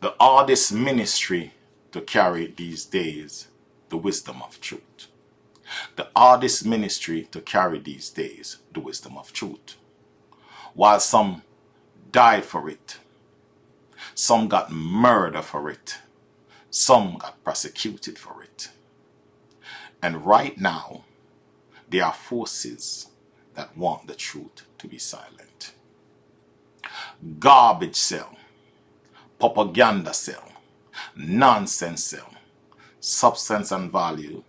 The hardest ministry to carry these days, the wisdom of truth. The hardest ministry to carry these days, the wisdom of truth. While some died for it, some got murdered for it, some got prosecuted for it. And right now, there are forces that want the truth to be silent. Garbage sell, propaganda sell, nonsense sell, substance and value.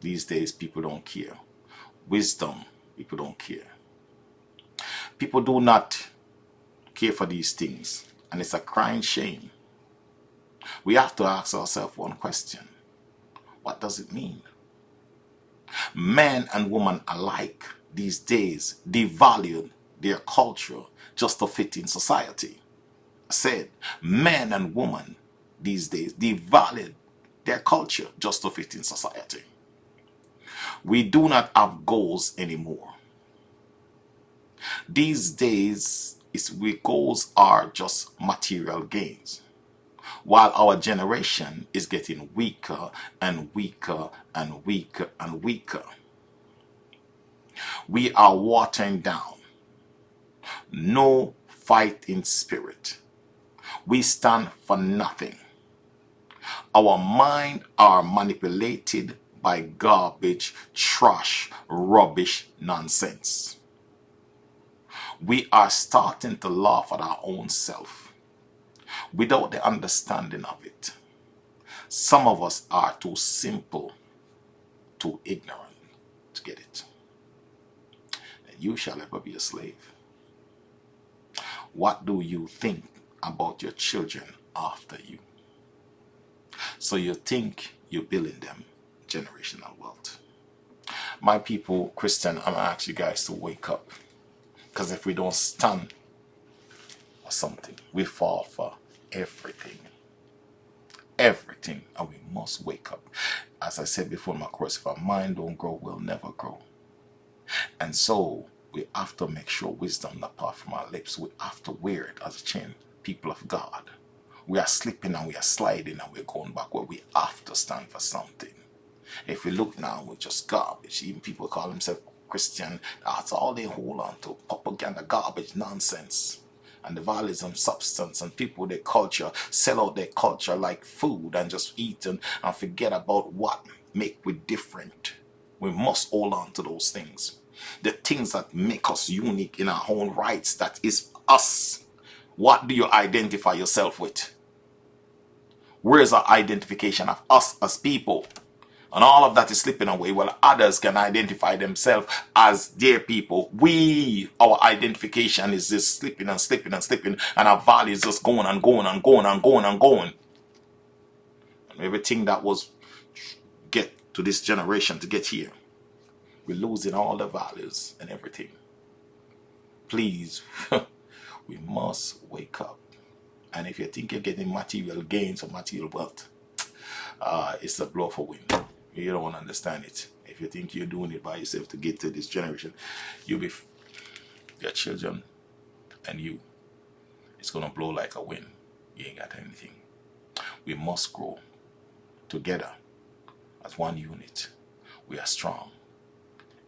These days people don't care. Wisdom, people don't care. People do not care for these things, and it's a crying shame. We have to ask ourselves one question. What does it mean? Men and women alike these days devalue their culture just to fit in society. I said, men and women these days devalue their culture just to fit in society. We do not have goals anymore. These days, goals are just material gains, while our generation is getting weaker and weaker and weaker and weaker. We are watering down. No fighting spirit. We stand for nothing. Our minds are manipulated by garbage, trash, rubbish, nonsense. We are starting to laugh at our own self without the understanding of it. Some of us are too simple, too ignorant to get it. And you shall ever be a slave. What do you think about your children after you? So you think you're building them generational wealth. My people, Christian, I'm going to ask you guys to wake up. Because if we don't stand for something, we fall for everything. Everything. And we must wake up. As I said before in my course, if our mind don't grow, we'll never grow. And so we have to make sure wisdom not part from our lips. We have to wear it as a chain, people of God. We are slipping and we are sliding and we're going backward. We have to stand for something. If we look now, we're just garbage. Even people call themselves Christian. That's all they hold on to. Propaganda, garbage, nonsense. And the values of substance and people, their culture, sell out their culture like food and just eat and forget about what make we different. We must hold on to those things. The things that make us unique in our own rights, that is us. What do you identify yourself with? Where is our identification of us as people? And all of that is slipping away. While others can identify themselves as their people, our identification is just slipping and slipping and slipping, and our value is just going and going and going and going and going. And everything that was get to this generation to get here, we're losing all the values and everything. Please, we must wake up. And if you think you're getting material gains or material wealth, it's a blow for wind. You don't understand it. If you think you're doing it by yourself to get to this generation, your children and you, it's going to blow like a wind. You ain't got anything. We must grow together as one unit. We are strong.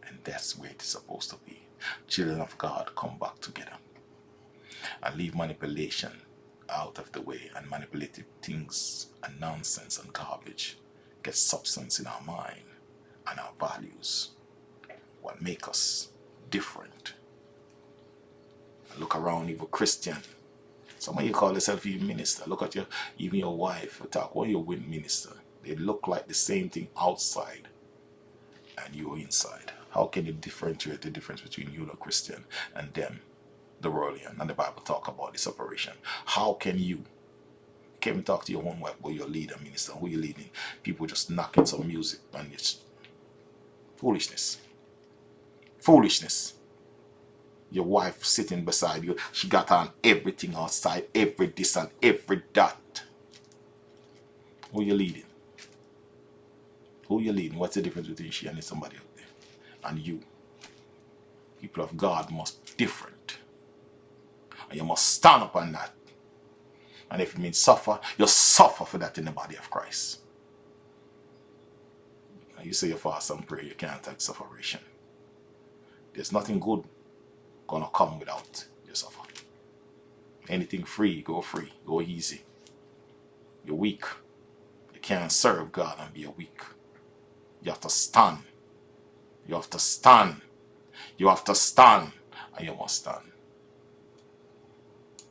And that's where it's supposed to be. Children of God, come back together. And leave manipulation out of the way, and manipulative things and nonsense and garbage. Get substance in our mind and our values. What make us different. And look around, even Christian. Some of you call yourself even minister. Look at even your wife. Talk, what you with minister? They look like the same thing outside and you inside. How can you differentiate the difference between you, the Christian, and them, the worldly? And the Bible talk about this operation. How can you can't even talk to your own wife or your leader, minister, who you're leading? People just knocking some music and it's foolishness. Foolishness. Your wife sitting beside you, she got on everything outside, every this and every that. Who you leading? Who you leading? What's the difference between she and somebody out there? And you. People of God must be different. And you must stand up on that. And if it means suffer, you suffer for that in the body of Christ. You say you fast and pray, you can't take sufferation. There's nothing good gonna come without you suffer. Anything free, go easy. You're weak. You can't serve God and be weak. You have to stand. You have to stand. You have to stand. And you must stand.